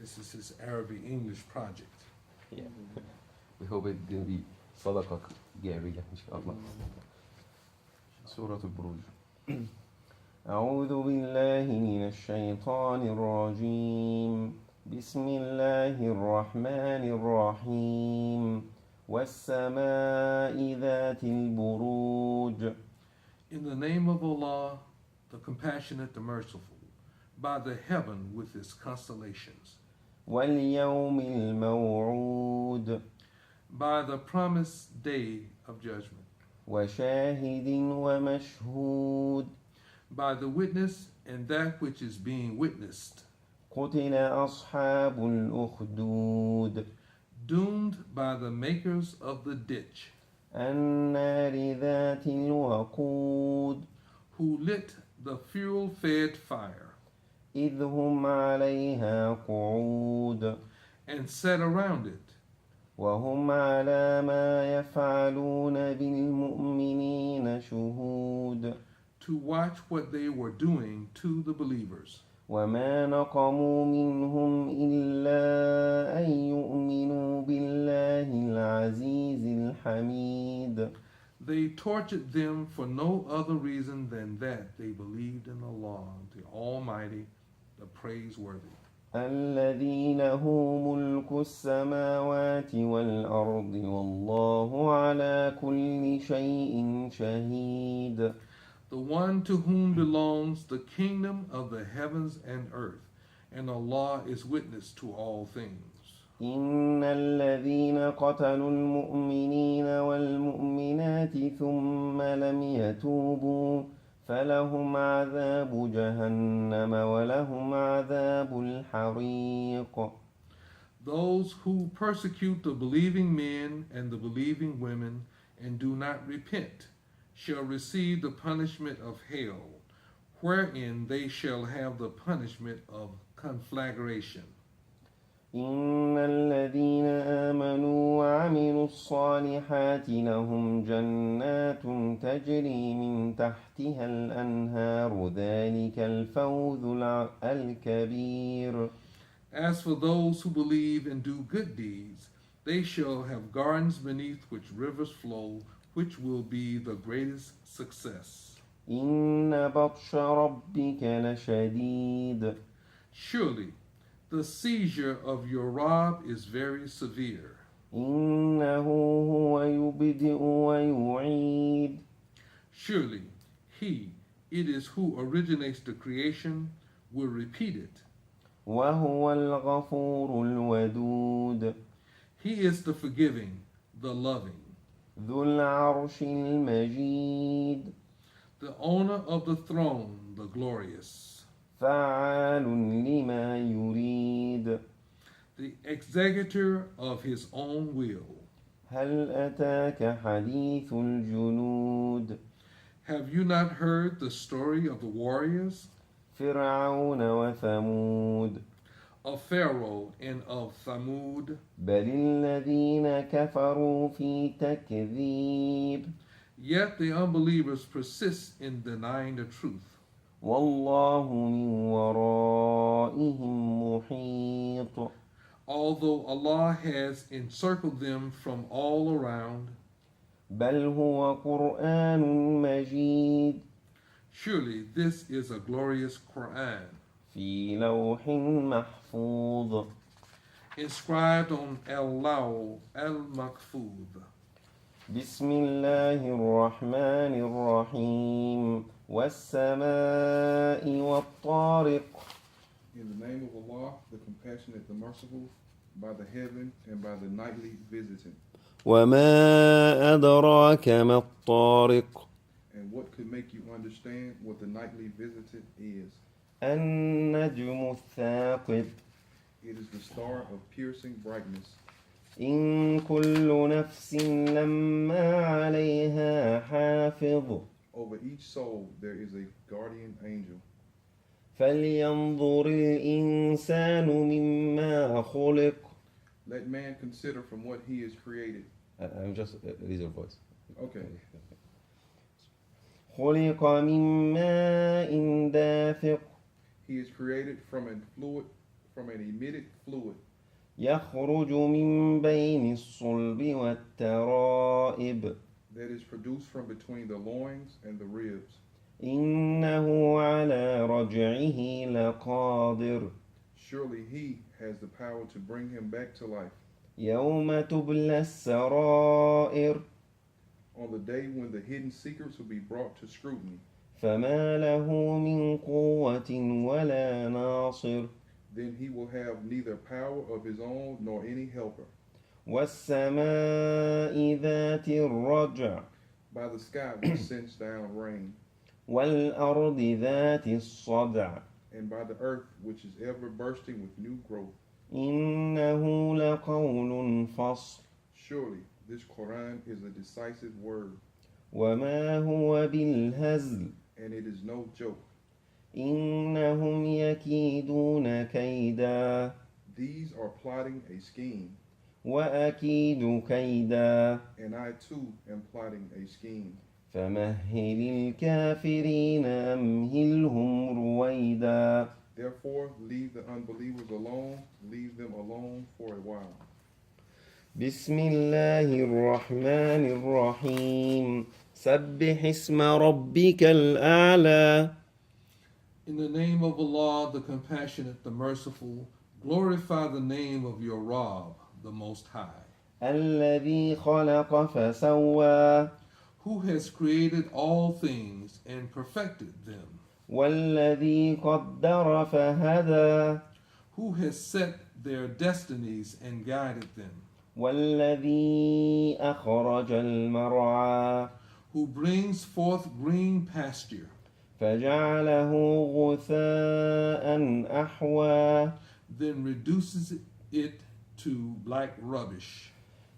This is his Arabic English project. Yeah. We hope it's going to be صدقة جارية إن شاء الله. سورة البروج. أعوذ بالله من الشيطان الرجيم. بسم الله الرحمن الرحيم. والسماء ذات البروج. In the name of Allah, the compassionate, the merciful, by the heaven with its constellations. واليوم الموعود. By the promised day of judgment. وشاهد ومشهود. By the witness and that which is being witnessed. قتل أصحاب الأخدود. Doomed by the makers of the ditch. النار ذات الوقود. Who lit the fuel-fed fire. إذ هم عليها قعود. And sat around it. وهم على ما يفعلون بالمؤمنين شهود. To watch what they were doing to the believers. وما نقموا منهم إلا أن يؤمنوا بالله العزيز الحميد. They tortured them for no other reason than that they believed in Allah, the Almighty, the praiseworthy. الذي له ملك السماوات والأرض والله على كل شيء شهيد. The one to whom belongs the kingdom of the heavens and earth, and Allah is witness to all things. إن الذين قتلوا المؤمنين والمؤمنات ثم لم يتوبوا فلهم عذاب جهنم ولهم عذاب الحريق. Those who persecute the believing men and the believing women and do not repent shall receive the punishment of hell, wherein they shall have the punishment of conflagration. إن الذين آمنوا وعملوا الصالحات لهم جنات تجري من تحتها الأنهار ذلك الفوز الكبير. As for those who believe and do good deeds, they shall have gardens beneath which rivers flow, which will be the greatest success. إن بطش ربك لشديد. Surely, the seizure of your Rabb is very severe. إنه هو يبدئ ويعيد. Surely, it is who originates the creation, will repeat it. وهو الغفور الودود. He is the forgiving, the loving. ذو العرش المجيد. The owner of the throne, the glorious. فعال لما يريد. The executor of his own will. هل أتاك حديث الجنود. Have you not heard the story of the warriors? فرعون وثمود. Of Pharaoh and of Thamud. بل الذين كفروا في تكذيب. Yet the unbelievers persist in denying the truth. والله من ورائهم محيط. Although Allah has encircled them from all around. بل هو قرآن مجيد. Surely this is a glorious Qur'an. في لوح محفوظ. Inscribed on al-Law al-Mahfuz. بسم الله الرحمن الرحيم. والسماء والطارق. In the name of Allah, the compassionate, the merciful, by the heaven and by the nightly visitant. وما أدراك ما الطارق. And what could make you understand what the nightly visitant is? النجم الثاقب. It is the star of piercing brightness. إن كل نفس لما عليها حافظ. Over each soul there is a guardian angel. فلينظر الإنسان مما خلق. Let man consider from what he is created. I'm just raise your voice. Okay. خلق من ماء دافق. He is created from a fluid from an emitted fluid يخرج من بين الصلب والترائب that is produced from between the loins and the ribs. إنه على رجعه لقادر Surely he has the power to bring him back to life يوم تبلى السرائر on the day when the hidden secrets will be brought to scrutiny. فما له من قوة ولا ناصر Then he will have neither power of his own nor any helper. والسماء ذات الرجع By the sky which sends down rain, والأرض ذات الصدع and by the earth which is ever bursting with new growth. إنه لقول فصل Surely this Qur'an is a decisive word, وما هو بالهزل and it is no joke. إنهم يكيدون كيدا These are plotting a scheme, وأكيد كيدا and I too am plotting a scheme. فمهل الكافرين أمهلهم رويدا. Therefore, leave the unbelievers alone, leave them alone for a while. بسم الله الرحمن الرحيم سبح اسم ربك الأعلى. In the name of Allah, the Compassionate, the Merciful, glorify the name of your Rabb, the Most High, الذي خلق فسوى who has created all things and perfected them, والذي قدر فهدى who has set their destinies and guided them, والذي أخرج المرعى who brings forth green pasture, فجعله غثاء أحوى. then reduces it to black rubbish.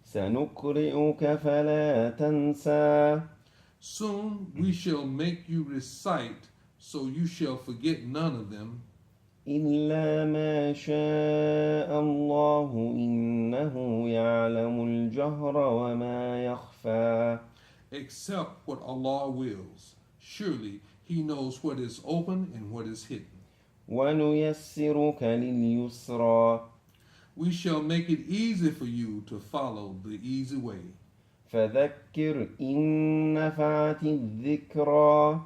سنقرئك فلا تنسى Soon we shall make you recite, so you shall forget none of them, إلا ما شاء الله إنه يعلم الجهر وما يخفى. except what Allah wills. Surely He knows what is open and what is hidden. ونيسرك لليسرى We shall make it easy for you to follow the easy way. فذكر إن نفعت الذكرى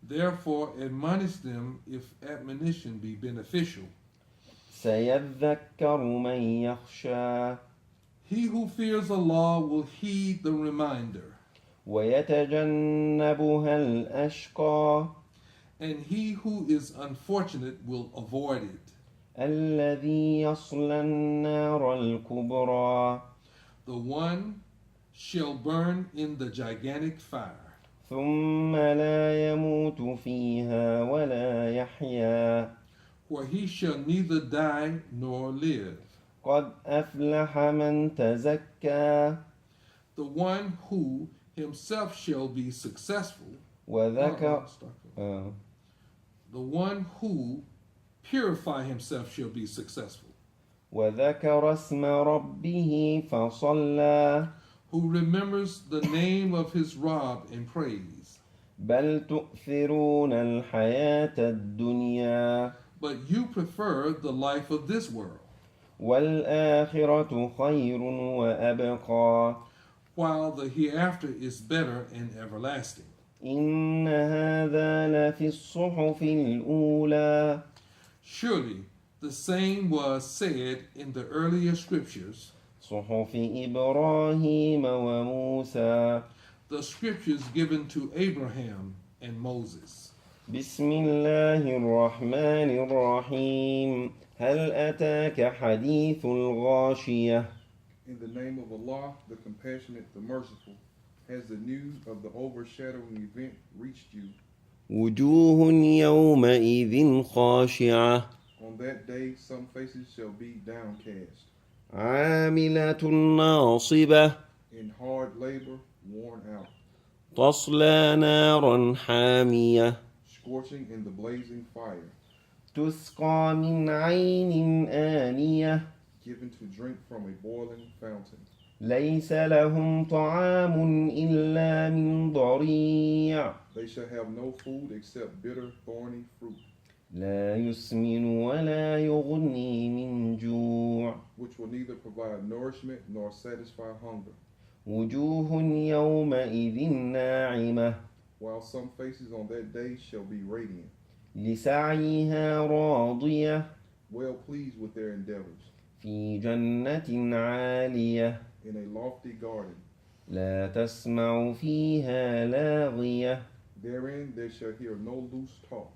Therefore, admonish them if admonition be beneficial. سيذكر من يخشى He who fears Allah will heed the reminder, ويتجنبها الأشقى and he who is unfortunate will avoid it. الذي يصلى النار الكبرى The one shall burn in the gigantic fire, ثم لا يموت فيها ولا يحيا. where he shall neither die nor live. قد أفلح من تزكى The one who himself shall be successful. وذكر The one who purify himself shall be successful. وذكر اسم ربه فصلى Who remembers the name of his Rabb in praise. بل تؤثرون الحياة الدنيا But you prefer the life of this world, والآخرة خير وأبقى. while the hereafter is better and everlasting. إن هذا لفي الصحف الأولى Surely the same was said in the earlier scriptures, صحف إبراهيم وموسى. the scriptures given to Abraham and Moses. بسم الله الرحمن الرحيم هل أتاك حديث الغاشية. In the name of Allah, the Compassionate, the Merciful, has the news of the overshadowing event reached you. وجوه يومئذ خاشعة On that day, some faces shall be downcast, عاملة ناصبة in hard labor, worn out, تصلى نارا حامية scorching in the blazing fire, تسقى من عين آنية given to drink from a boiling fountain. ليس لهم طعام إلا من ضريع They shall have no food except bitter, thorny fruit, لا يسمن ولا يغني من جوع which will neither provide nourishment nor satisfy hunger, وجوه يومئذ ناعمة while some faces on that day shall be radiant, لسعيها راضية well pleased with their endeavors, في جنة عالية in a lofty garden. لا تسمع فيها لاغية Therein they shall hear no loose talk.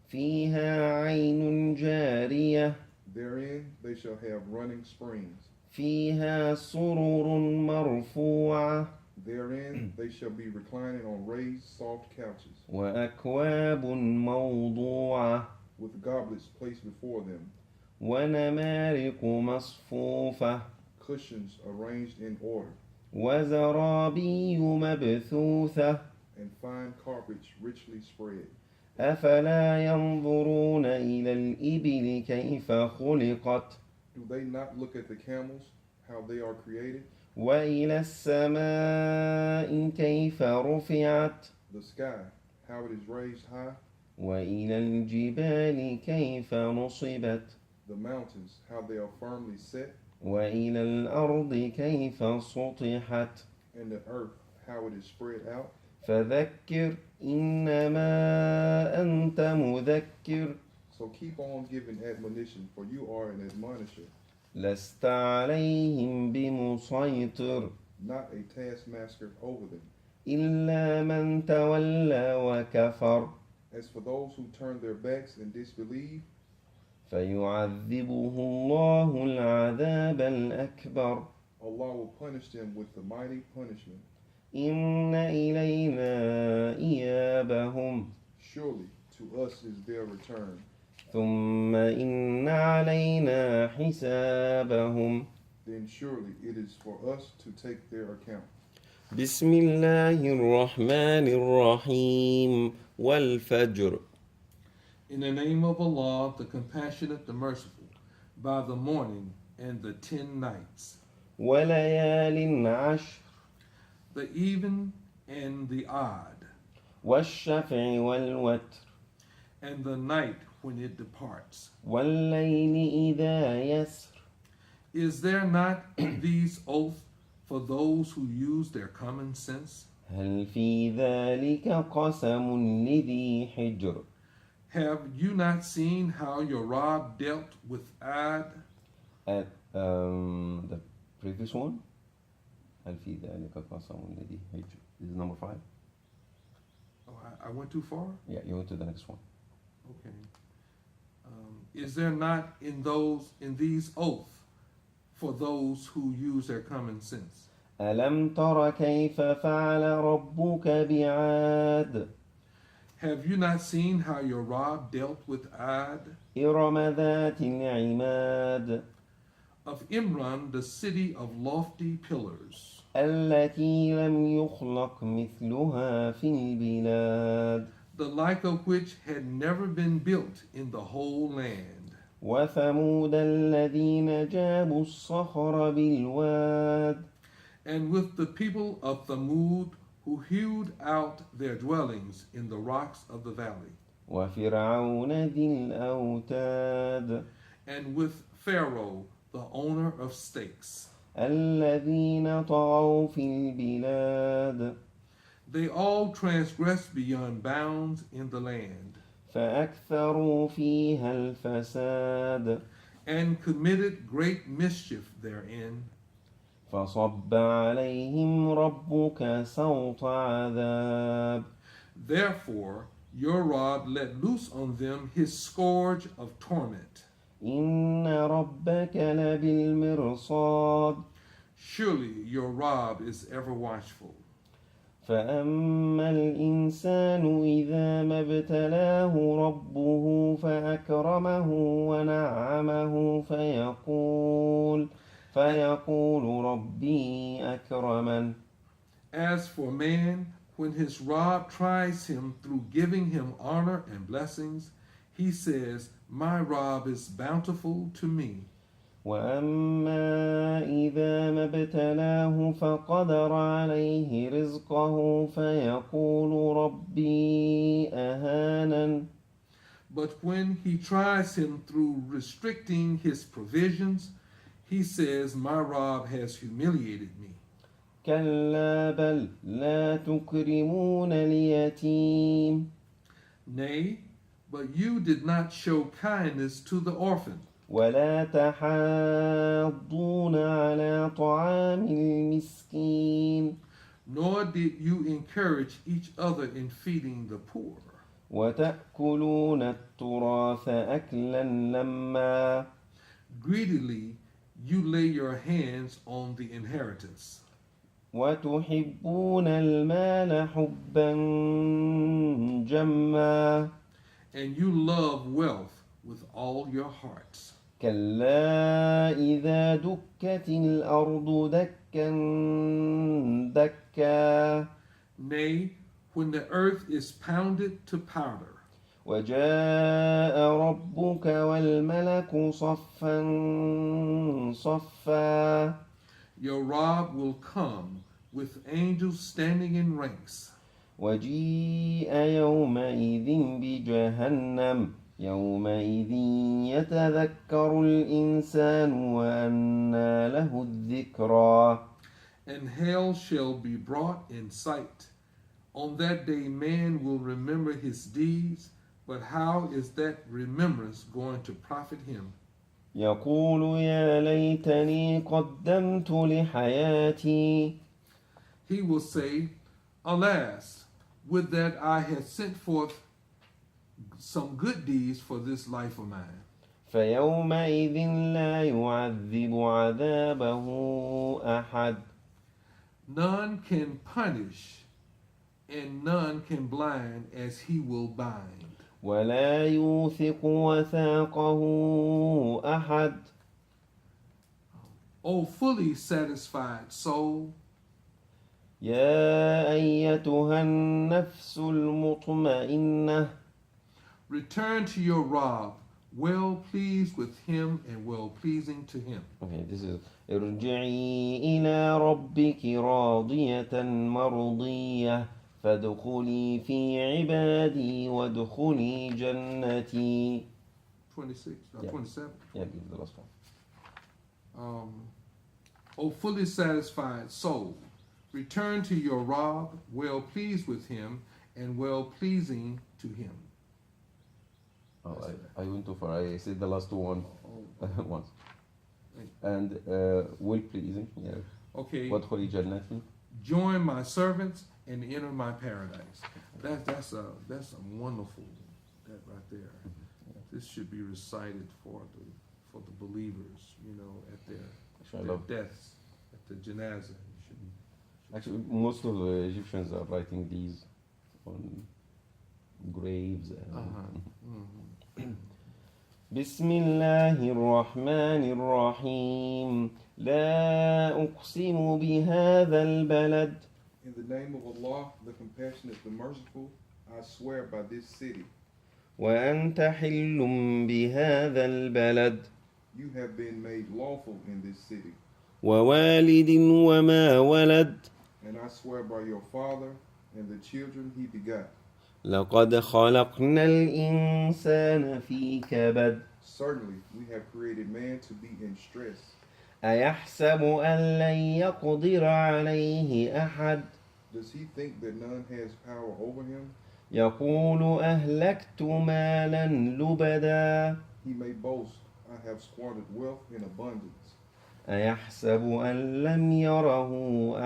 فيها عين جارية Therein they shall have running springs. فيها سرر مرفوعة Therein they shall be reclining on raised soft couches, وأكواب موضوعة with goblets placed before them, ونمارق مصفوفة cushions arranged in order, وزرابي مبثوثة and fine carpets richly spread. أفلا ينظرون إلى الإبل كيف خلقت Do they not look at the camels, how they are created, وإلى السماء كيف رفعت the sky, how it is raised high, وإلى الجبال كيف نصبت the mountains, how they are firmly set, وإلى الأرض كيف سطحت and the earth, how it is spread out? فذكر إنما أنت مذكر So keep on giving admonition, for you are an admonisher, لست عليهم بمسيطر not a taskmaster over them. إلا من تولى وكفر As for those who turn their backs and disbelieve, فيعذبه الله العذاب الأكبر Allah will punish them with the mighty punishment. إن إلينا إيابهم Surely to us is their return. ثم إن علينا حسابهم Then surely it is for us to take their account. بسم الله الرحمن الرحيم والفجر In the name of Allah, the Compassionate, the Merciful, by the morning and the 10 nights, وليال عشر the even and the odd, والشفع والوتر and the night when it departs. والليل إذا يسر Is there not in these oaths for those who use their common sense? هل في ذلك قسم لذي حجر Have you not seen how your Rob dealt with Ad? At the previous one هل في ذلك قسم لذي حجر. This is number 5. Oh, I went too far? Yeah, you went to the next one. Okay. Is there not in these oaths for those who use their common sense? ألم تر كيف فعل ربك بعاد Have you not seen how your Rob dealt with Ad? إرم ذات العماد Of Imran, the city of lofty pillars, التي لم يخلق مثلها في البلاد the like of which had never been built in the whole land. وثمود الذين جابوا الصخر بالواد And with the people of Thamud who hewed out their dwellings in the rocks of the valley. وفرعون ذي الأوتاد And with Pharaoh, the owner of stakes. الذين طغوا في البلاد They all transgressed beyond bounds in the land, فأكثروا فيها الفساد and committed great mischief therein. فصب عليهم ربك سوط عذاب Therefore, your rod let loose on them his scourge of torment. إن ربك لبالمرصاد Surely your rod is ever watchful. فأما الإنسان إذا ما ابتلاه ربه فأكرمه ونعمه فيقول ربي أكرمن. As for man, when his rod tries him through giving him honor and blessings, he says, my rod is bountiful to me. وأما إذا ما ابتلاه فقدر عليه رزقه فيقول ربي أهانن. But when he tries him through restricting his provisions, he says, my Rob has humiliated me. كلا بل لا تكرمون اليتيم Nay, but you did not show kindness to the orphan, ولا تحاضون على طعام المسكين nor did you encourage each other in feeding the poor. وتأكلون التراث أكلا لما Greedily you lay your hands on the inheritance, وتحبون المال حبا جما and you love wealth with all your hearts. كلا إذا دكت الأرض دكا دكا Nay, when the earth is pounded to powder, وجاء ربك والملك صفا صفا your Rob will come with angels standing in ranks, وجيء يومئذ بجهنم يومئذ يتذكر الإنسان وأنى له الذكرى and hell shall be brought in sight. On that day man will remember his deeds, but how is that remembrance going to profit him? يقول يا ليتني قدمت لحياتي He will say, alas, would that I had sent forth some good deeds for this life of mine. فيومئذ لا يعذب عذابه أحد None can punish and none can blind as he will bind. ولا يوثق وثاقه أحد O fully satisfied soul, يا أيتها النفس المطمئنة return to your Rob, well pleased with him and well pleasing to him. Okay, this is ارجعي إلى ربك راضية مرضية فادخلي في عبادي وادخلي جنتي 26, Yeah. 27. Yeah, give the last one. O fully satisfied soul, return to your Rob, well pleased with him and well pleasing to him. Oh, I went too far. I said the last one once. And will pleasing, yeah. Okay, وادخلي جنتي. join my servants and enter my paradise. That's a wonderful, that right there. This should be recited for the believers, you know, at their deaths, at the janazah. Actually, most of the Egyptians are writing these on graves. بسم الله الرحمن الرحيم لا أقسم بهذا البلد In the name of Allah, the compassionate, the merciful, I swear by this city. وأنت حل بهذا البلد You have been made lawful in this city. ووالد وما ولد And I swear by your father and the children he begot. لقد خلقنا الإنسان في كبد Certainly, we have created man to be in stress. أيحسب أن لن يقدر عليه أحد Does he think that none has power over him? يقول أهلكت مالا لبدا He may boast, I have squandered wealth in abundance. أيحسب أن لم يره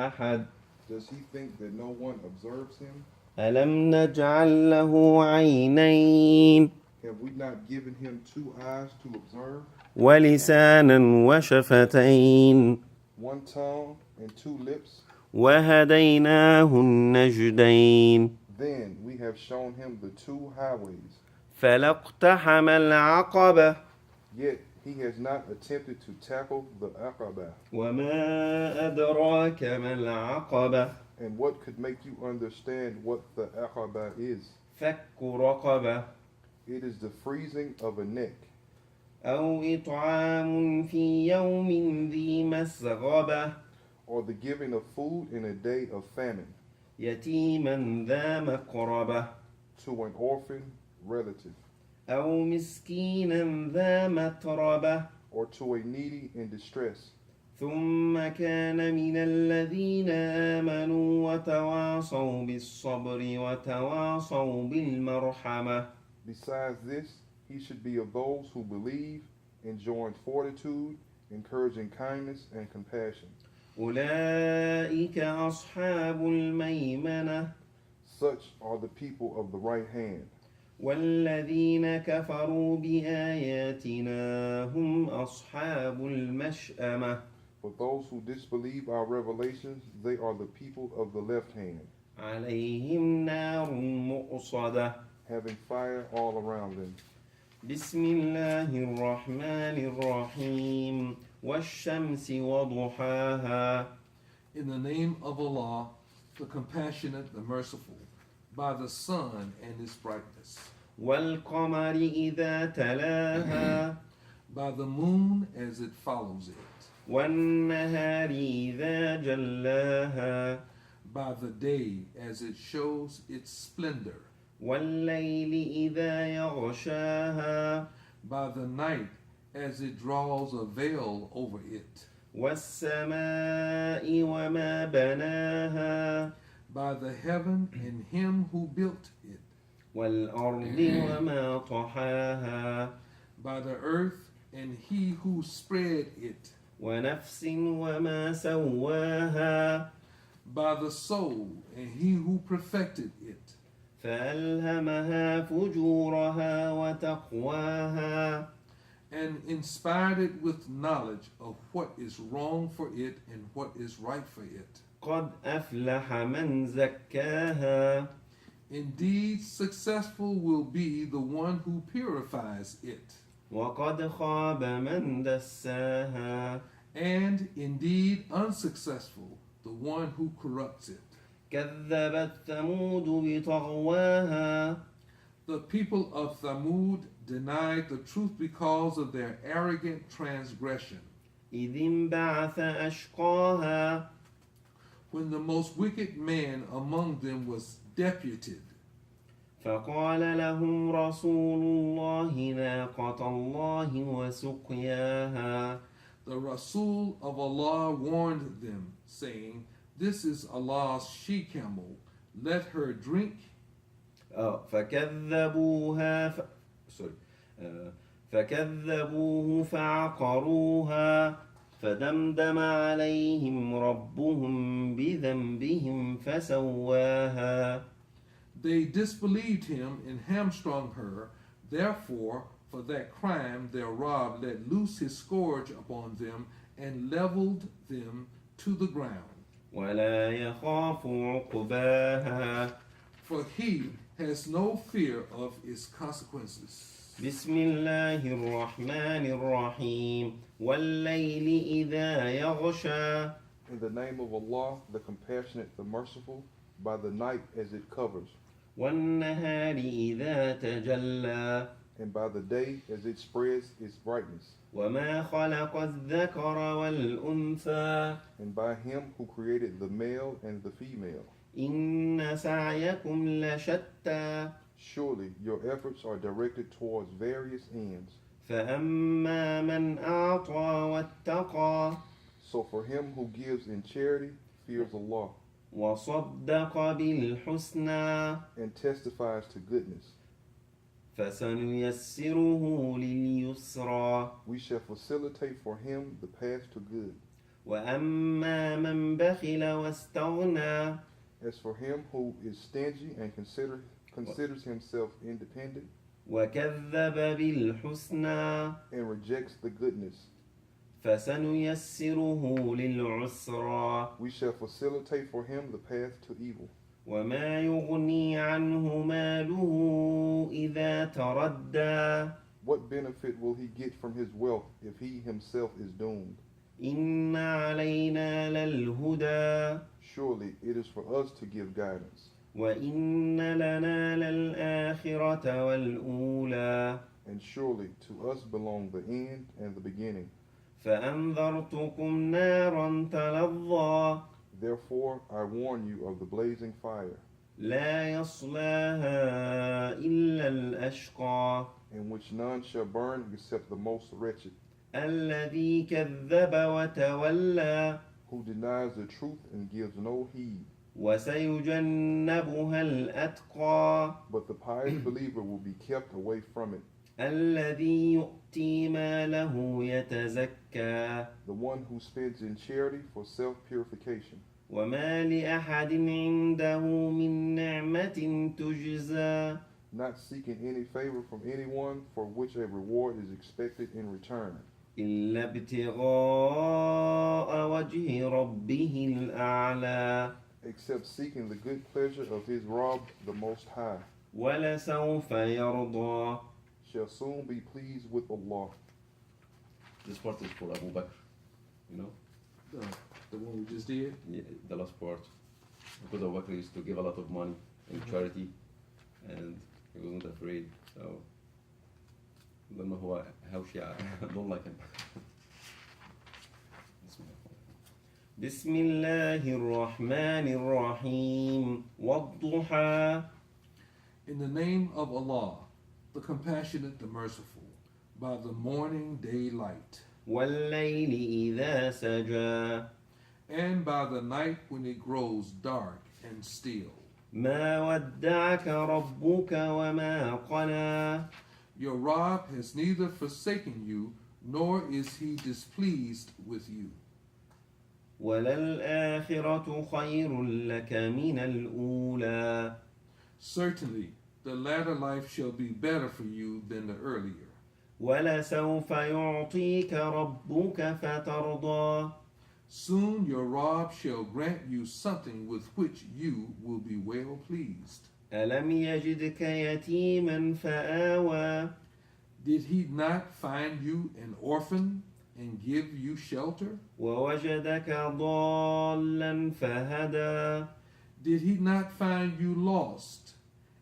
أحد Does he think that no one observes him? ألم نجعل له عينين Have we not given him 2 eyes to observe, ولسانا وشفتين one tongue and 2 lips? وهديناه النجدين Then we have shown him the 2 highways. فلا اقتحم العقبة Yet he has not attempted to tackle the Aqaba. وما أدراك ما العقبة And what could make you understand what the Aqaba is? فك رقبة It is the freezing of a neck, أو إطعام في يوم ذي مسغبة or the giving of food in a day of famine يتيما ذا مقربة to an orphan relative, أو مسكينا ذا متربة or to a needy in distress. ثم كان من الذين آمنوا وتواصوا بالصبر وتواصوا بالمرحمة. Besides this, he should be of those who believe, enjoying fortitude, encouraging kindness and compassion. أولئك أصحاب الميمنة. Such are the people of the right hand. والذين كفروا بآياتنا هم أصحاب المشأمة. But those who disbelieve our revelations, they are the people of the left hand, عليهم نار مؤصدة. having fire all around them. بسم الله الرحمن الرحيم والشمس وضحاها. In the name of Allah, the compassionate, the merciful, by the sun and its brightness, والقمر إذا تلاها. by the moon as it follows it, والنهار إذا جلاها. by the day as it shows its splendor, والليل إذا يغشاها. by the night as it draws a veil over it, والسماء وما بناها. by the heaven and him who built it, والأرض وما طحاها. by the earth and he who spread it, ونفس وما سواها. by the soul and he who perfected it, فألهمها فجورها وتقواها. and inspired it with knowledge of what is wrong for it and what is right for it. قد أفلح من زكاها. Indeed, successful will be the one who purifies it, وقد خاب من دساها. and indeed unsuccessful the one who corrupts it. كذبت ثمود بطغواها. The people of Thamud denied the truth because of their arrogant transgression, إذ انبعث أشقاها. when the most wicked man among them was deputed. فقال لهم رسول الله ناقة الله وسقياها. The Rasul of Allah warned them, saying, "This is Allah's she-camel, let her drink." فكذبوها فكذبوه فعقروها. فدمدم عليهم ربهم بذنبهم فسواها. They disbelieved him and hamstrung her. Therefore, for that crime, their Rabb let loose his scourge upon them and leveled them to the ground. ولا يخاف عقباها. For he has no fear of its consequences. بسم الله الرحمن الرحيم والليل إذا يغشى. In the name of Allah, the compassionate, the merciful, by the night as it covers, والنهار إذا تجلى. and by the day as it spreads its brightness, وما خلق الذكر والأنثى. and by him who created the male and the female. إن سعيكم لشتى. Surely your efforts are directed towards various ends. فأما من أعطى واتقى. So for him who gives in charity, fears Allah, وصدق بالحسنى. and testifies to goodness, فسنيسره لليسرى. we shall facilitate for him the path to good. وأما من بخل واستغنى. As for him who is stingy and considers himself independent, وكذب بالحسنى. and rejects the goodness, فسنيسره للعسرى. we shall facilitate for him the path to evil. وما يغني عنه ماله إذا تردى. What benefit will he get from his wealth if he himself is doomed? إن علينا للهدى. Surely it is for us to give guidance, وإن لنا للآخرة والأولى. and surely to us belong the end and the beginning. فأنذرتكم نارا تلظى. Therefore I warn you of the blazing fire, لا يصلاها إلا الأشقى in which none shall burn except the most wretched, الذي كذب وتولى who denies the truth and gives no heed. وسيجنبها الأتقى But the pious believer will be kept away from it, الذي يؤتي ماله يتزكى the one who spends in charity for self-purification. وما لأحد عنده من نعمة تجزى Not seeking any favor from anyone for which a reward is expected in return, إلا ابتغاء وجه ربه الأعلى except seeking the good pleasure of his Rabb, the Most High, ولسوف يرضى. shall soon be pleased with Allah. This part is for Abu Bakr, you know, The one we just did. yeah, the last part. Because Abu Bakr used to give a lot of money in charity and he wasn't afraid. So, لما هو هوشي I don't like him. بسم الله الرحمن الرحيم والضحى In the name of Allah, the compassionate, the merciful, by the morning daylight, والليل إذا سجى and by the night when it grows dark and still. ما ودعك ربك وما قلى Your Rabb has neither forsaken you, nor is he displeased with you. وللآخرة خير لك من الأولى Certainly, the latter life shall be better for you than the earlier. ولسوف يعطيك ربك فترضى Soon your Rabb shall grant you something with which you will be well pleased. ألم يجدك يتيما فآوى Did he not find you an orphan and give you shelter? ووجدك ضالا فهدى Did he not find you lost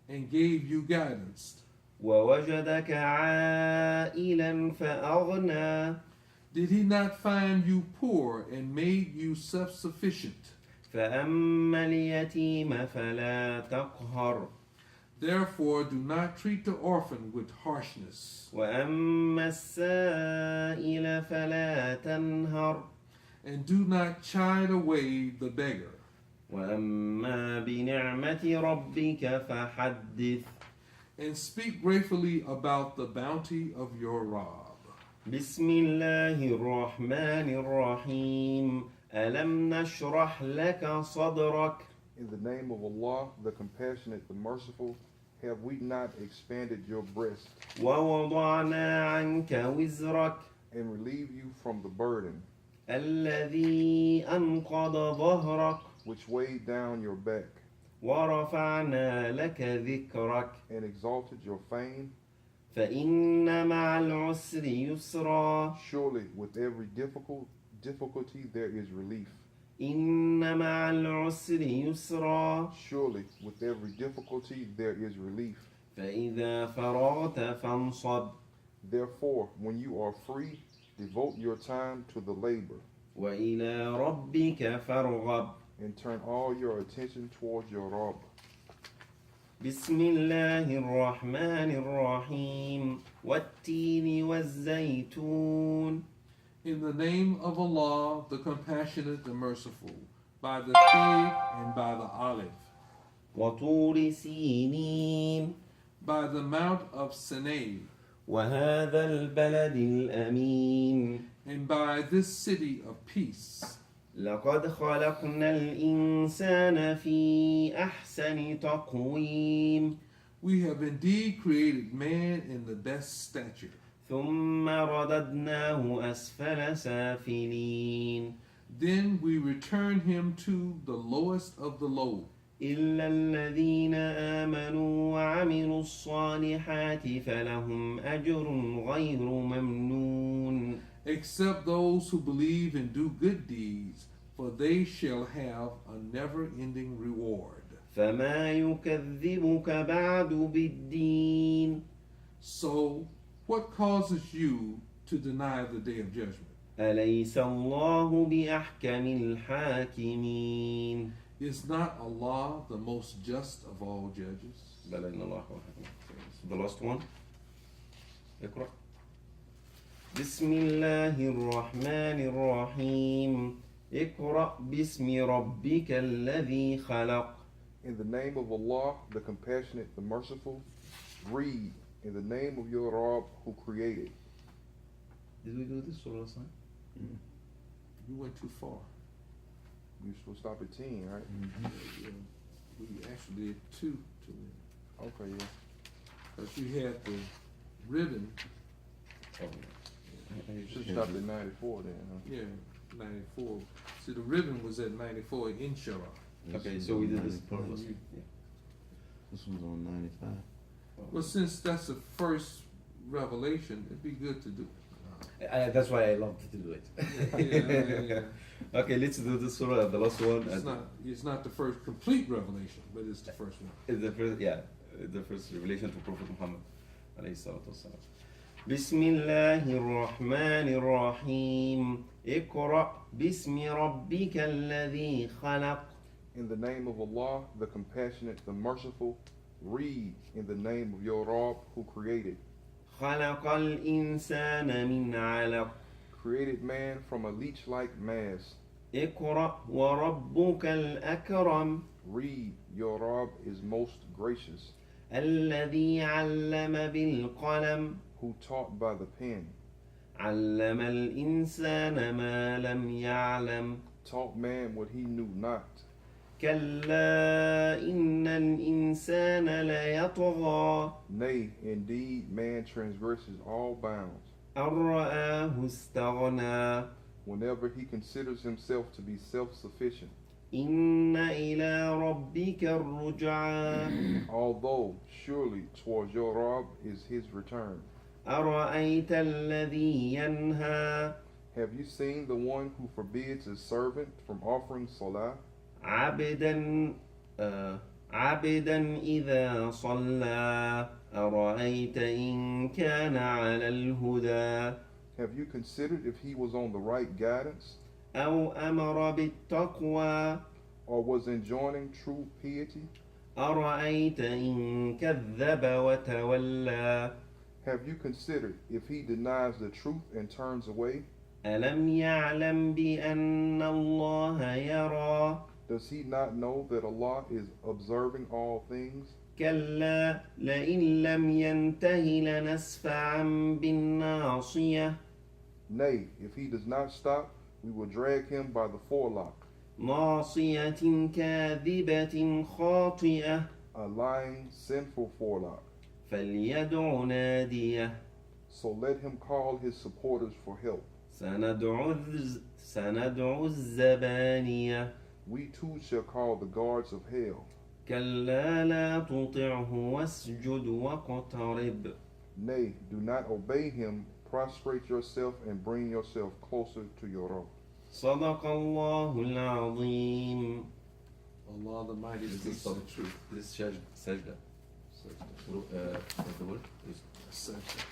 and gave you guidance? ووجدك عائلا فأغنى Did he not find you poor and made you self-sufficient? فأما اليتيم فلا تقهر Therefore, do not treat the orphan with harshness, وأما السائل فلا تنهر and do not chide away the beggar. وأما بنعمة ربك فحدث And speak gratefully about the bounty of your Rabb. بسم الله الرحمن الرحيم ألم نشرح لك صدرك In the name of Allah, the compassionate, the merciful, have we not expanded your breast ووضعنا عنك وزرك and relieved you from the burden الذي أنقض ظهرك which weighed down your back ورفعنا لك ذكرك and exalted your fame? فإن مع العسر يسرا Surely with every difficulty there is relief. إن مع العسر يسرا Surely with every difficulty there is relief. فإذا فرغت فانصب Therefore, when you are free, devote your time to the labor وإلى ربك فارغب and turn all your attention towards your Rabb. بسم الله الرحمن الرحيم والتين والزيتون In the name of Allah, the compassionate, the merciful, by the fig and by the olive, وطور سينين by the mount of Sinai, وهذا البلد الأمين and by this city of peace. لقد خلقنا الإنسان في أحسن تقويم We have indeed created man in the best stature. ثم رددناه أسفل سافلين Then we return him to the lowest of the low, إلا الذين آمنوا وعملوا الصالحات فلهم أجر غير ممنون except those who believe and do good deeds, for they shall have a never-ending reward. فما يكذبك بعد بالدين So, what causes you to deny the day of judgment? أليس الله بأحكم الحاكمين Is not Allah the most just of all judges? بلى إن الله هو الحكيم. The last one. اقرأ. بسم الله الرحمن الرحيم اقرأ باسم ربك الذي خلق. In the name of Allah, the compassionate, the merciful, read in the name of your Rabb who created. Did we do this surah last time? You went too far. You're supposed to stop at 10, right? Yeah, we actually did two to it. Okay, yeah. Because you had the ribbon. Oh, You should stop at 94 then, huh? Yeah, 94. See, the ribbon was at 94, inshallah. okay, so we did this surah last You- time. Yeah. This one's on 95. Well, since that's the first revelation, it'd be good to do it. That's why I love to do it. Yeah. Okay, let's do the surah, the last one. It's not the first complete revelation, but it's the first one. It's the first, yeah, the first revelation to Prophet Muhammad. عليه الصلاة والسلام. بسم الله الرحمن الرحيم اقرأ باسم ربك الذي خلق. In the name of Allah, the compassionate, the merciful, read in the name of your Rabb who created. خلق الإنسان من علق. Created man from a leech-like mass. اقرأ وربك الأكرم Read, your Rabb is most gracious, الذي علم بالقلم. who taught by the pen, علم الإنسان ما لم يعلم. taught man what he knew not. كلا إن الإنسان ليطغى Nay, indeed, man transgresses all bounds أن رآه استغنى. whenever he considers himself to be self-sufficient, إن إلى ربك الرجعى. although surely towards your Rabb is his return. أرأيت الذي ينهى Have you seen the one who forbids his servant from offering salah? عبدا عبدا إذا صلى أرأيت إن كان على الهدى Have you considered if he was on the right guidance, أو أمر بالتقوى or was enjoining true piety? أرأيت إن كذب وتولى Have you considered if he denies the truth and turns away? ألم يعلم بأن الله يرى Does he not know that Allah is observing all things? كلا لئن لم ينته لنسفعا بالناصية Nay, if he does not stop, we will drag him by the forelock, ناصية كاذبة خاطئة a lying, sinful forelock. فليدع ناديه So let him call his supporters for help. سندع الزبانية We too shall call the guards of hell. كلا لا تطعه واسجد واقترب. Nay, do not obey him. Prostrate yourself and bring yourself closer to your Rabb. صدق الله العظيم. Allah the Mighty This speaks is the the truth. This sajda. Sajda. What's the word? Sajda.